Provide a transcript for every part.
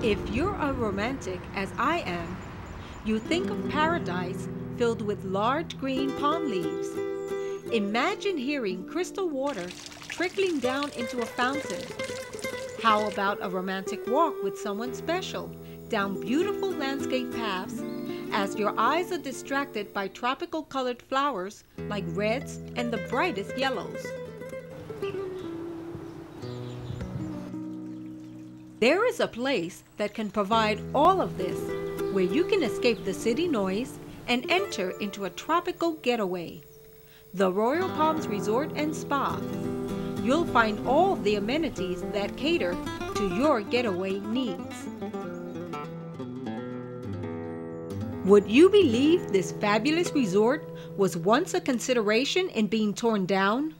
If you're a romantic, as I am, you think of paradise filled with large green palm leaves. Imagine hearing crystal water trickling down into a fountain. How about a romantic walk with someone special down beautiful landscape paths as your eyes are distracted by tropical colored flowers like reds and the brightest yellows? There is a place that can provide all of this, where you can escape the city noise and enter into a tropical getaway. The Royal Palms Resort and Spa. You'll find all the amenities that cater to your getaway needs. Would you believe this fabulous resort was once a consideration in being torn down?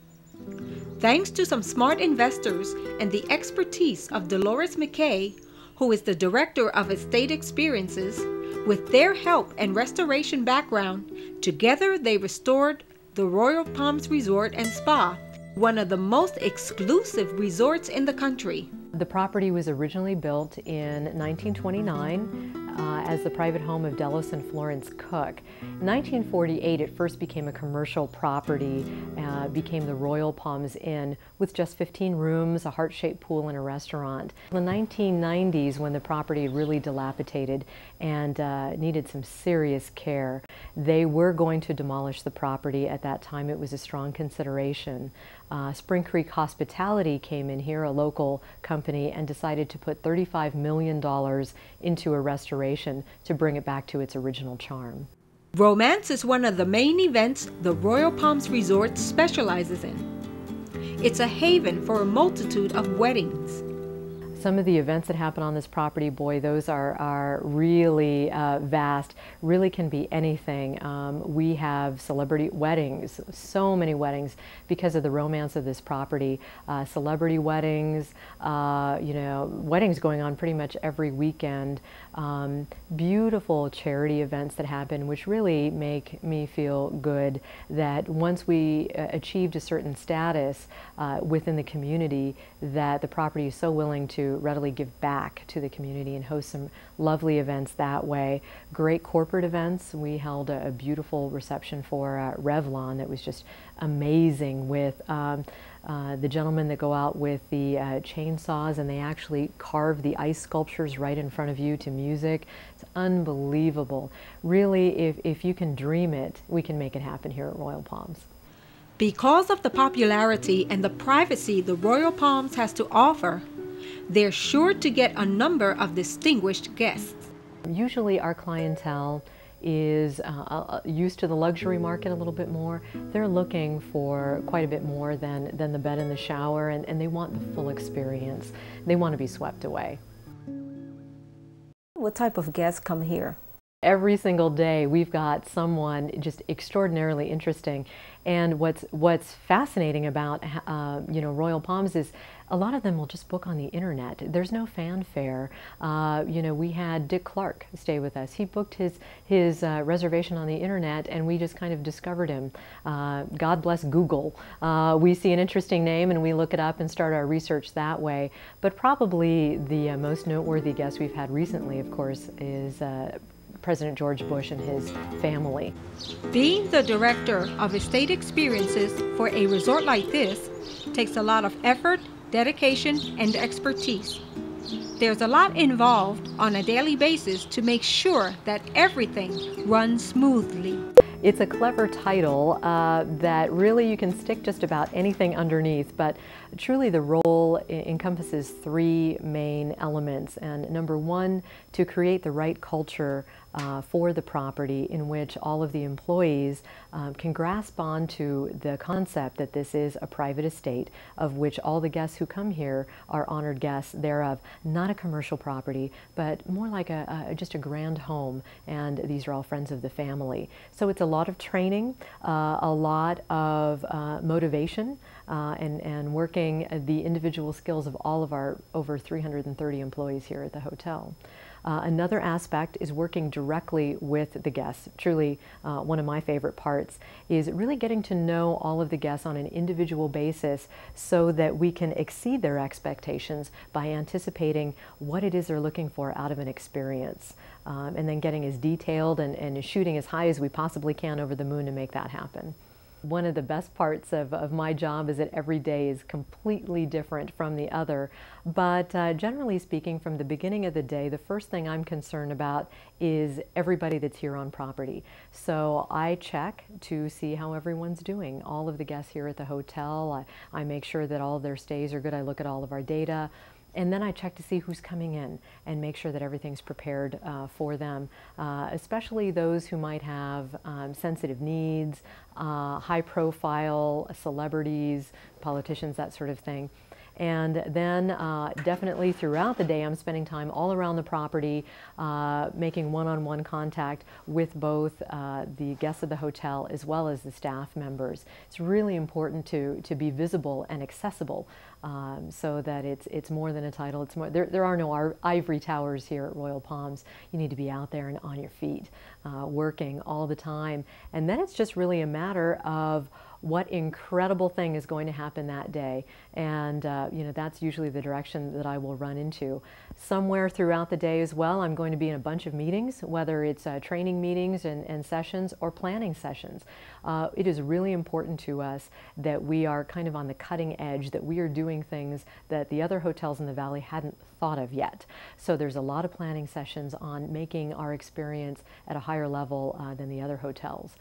Thanks to some smart investors and the expertise of Dolores McKay, who is the Director of Estate Experiences, with their help and restoration background, together they restored the Royal Palms Resort and Spa, one of the most exclusive resorts in the country. The property was originally built in 1929 as the private home of Delos and Florence Cook. In 1948, it first became a commercial property, became the Royal Palms Inn with just 15 rooms, a heart-shaped pool, and a restaurant. In the 1990s, when the property really dilapidated and needed some serious care, they were going to demolish the property. At that time, it was a strong consideration. Spring Creek Hospitality came in here, a local company, and decided to put $35 million into a restoration to bring it back to its original charm. Romance is one of the main events the Royal Palms Resort specializes in. It's a haven for a multitude of weddings. Some of the events that happen on this property, boy, those are really vast, really can be anything. We have celebrity weddings, so many weddings because of the romance of this property. Celebrity weddings, weddings going on pretty much every weekend. Beautiful charity events that happen, which really make me feel good that once we achieved a certain status within the community, that the property is so willing to readily give back to the community and host some lovely events that way. Great corporate events. We held a beautiful reception for Revlon that was just amazing, with the gentlemen that go out with the chainsaws and they actually carve the ice sculptures right in front of you to music. It's unbelievable. Really, if you can dream it, we can make it happen here at Royal Palms. Because of the popularity and the privacy the Royal Palms has to offer, they're sure to get a number of distinguished guests. Usually our clientele is used to the luxury market a little bit more. They're looking for quite a bit more than the bed and the shower, and they want the full experience. They want to be swept away. What type of guests come here? Every single day we've got someone just extraordinarily interesting, and what's fascinating about Royal Palms is a lot of them will just book on the internet. There's no fanfare. We had Dick Clark stay with us. He booked his reservation on the internet, and we just kind of discovered him. God bless Google. We see an interesting name and we look it up and start our research that way. But probably the most noteworthy guest we've had recently, of course, is President George Bush and his family. Being the Director of Estate Experiences for a resort like this takes a lot of effort, dedication, and expertise. There's a lot involved on a daily basis to make sure that everything runs smoothly. It's a clever title that really you can stick just about anything underneath, but truly the role encompasses three main elements. And number one, to create the right culture for the property in which all of the employees can grasp onto the concept that this is a private estate of which all the guests who come here are honored guests thereof. Not a commercial property, but more like just a grand home, and these are all friends of the family. So it's a lot of training, a lot of motivation, and working the individual skills of all of our over 330 employees here at the hotel. Another aspect is working directly with the guests. Truly, one of my favorite parts is really getting to know all of the guests on an individual basis so that we can exceed their expectations by anticipating what it is they're looking for out of an experience, and then getting as detailed and shooting as high as we possibly can over the moon to make that happen. One of the best parts of my job is that every day is completely different from the other. But generally speaking, from the beginning of the day, the first thing I'm concerned about is everybody that's here on property. So I check to see how everyone's doing. All of the guests here at the hotel, I make sure that all of their stays are good. I look at all of our data. And then I check to see who's coming in and make sure that everything's prepared for them, especially those who might have sensitive needs, high profile celebrities, politicians, that sort of thing. And then definitely throughout the day, I'm spending time all around the property, making one-on-one contact with both the guests of the hotel as well as the staff members. It's really important to be visible and accessible, so that it's more than a title. It's more, there are no ivory towers here at Royal Palms. You need to be out there and on your feet, working all the time. And then it's just really a matter of what incredible thing is going to happen that day. And you know, that's usually the direction that I will run into. Somewhere throughout the day as well, I'm going to be in a bunch of meetings, whether it's training meetings and sessions or planning sessions. It is really important to us that we are kind of on the cutting edge, that we are doing things that the other hotels in the Valley hadn't thought of yet. So there's a lot of planning sessions on making our experience at a higher level than the other hotels.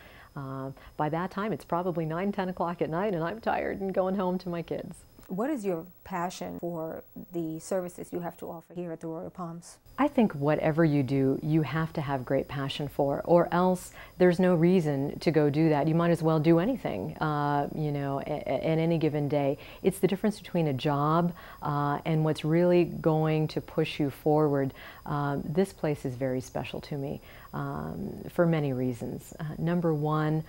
By that time, it's probably 9, 10 o'clock at night, and I'm tired and going home to my kids. What is your passion for the services you have to offer here at the Royal Palms? I think whatever you do, you have to have great passion for, or else there's no reason to go do that. You might as well do anything, you know, at any given day. It's the difference between a job and what's really going to push you forward. This place is very special to me for many reasons. Number one,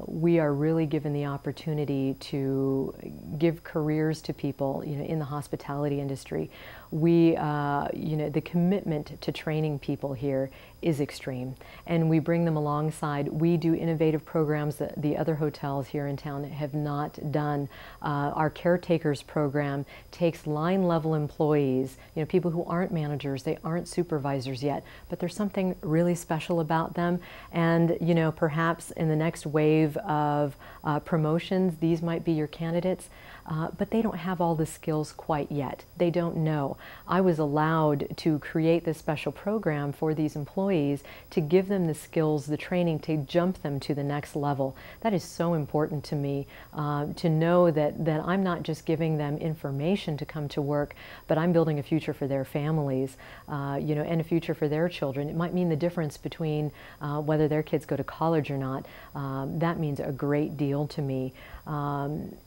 we are really given the opportunity to give careers to people, you know, in the hospitality industry. We, you know, the commitment to training people here is extreme, and we bring them alongside. We do innovative programs that the other hotels here in town have not done. Our caretakers program takes line-level employees, you know, people who aren't managers, they aren't supervisors yet, but there's something really special about them. And, you know, perhaps in the next wave of promotions, these might be your candidates, but they don't have all the skills quite yet. They don't know. I was allowed to create this special program for these employees to give them the skills, the training to jump them to the next level. That is so important to me, to know that I'm not just giving them information to come to work, but I'm building a future for their families, you know, and a future for their children. It might mean the difference between whether their kids go to college or not. That means a great deal to me.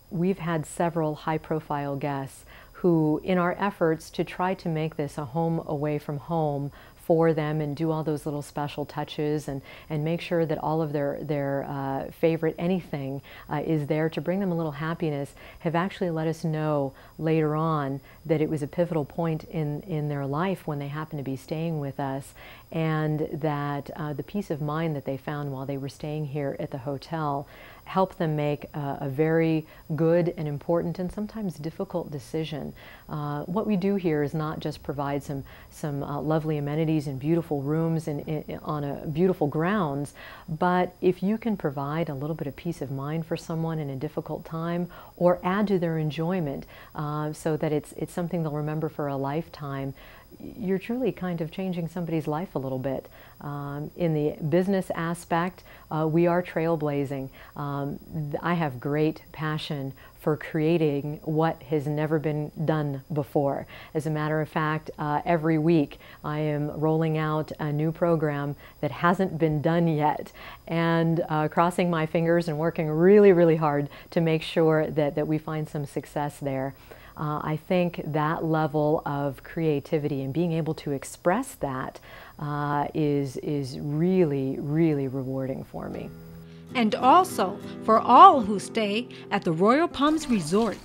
We've had several high-profile guests who, in our efforts to try to make this a home away from home for them and do all those little special touches and make sure that all of their favorite anything is there to bring them a little happiness, have actually let us know later on that it was a pivotal point in their life when they happened to be staying with us, and that the peace of mind that they found while they were staying here at the hotel helped them make a very good and important and sometimes difficult decision. What we do here is not just provide some lovely amenities and beautiful rooms on a beautiful grounds, but if you can provide a little bit of peace of mind for someone in a difficult time, or add to their enjoyment so that it's something they'll remember for a lifetime, you're truly kind of changing somebody's life a little bit. In the business aspect, we are trailblazing. I have great passion for creating what has never been done before. As a matter of fact, every week I am rolling out a new program that hasn't been done yet, and crossing my fingers and working really, really hard to make sure that we find some success there. I think that level of creativity and being able to express that is really, really rewarding for me. And also for all who stay at the Royal Palms Resort.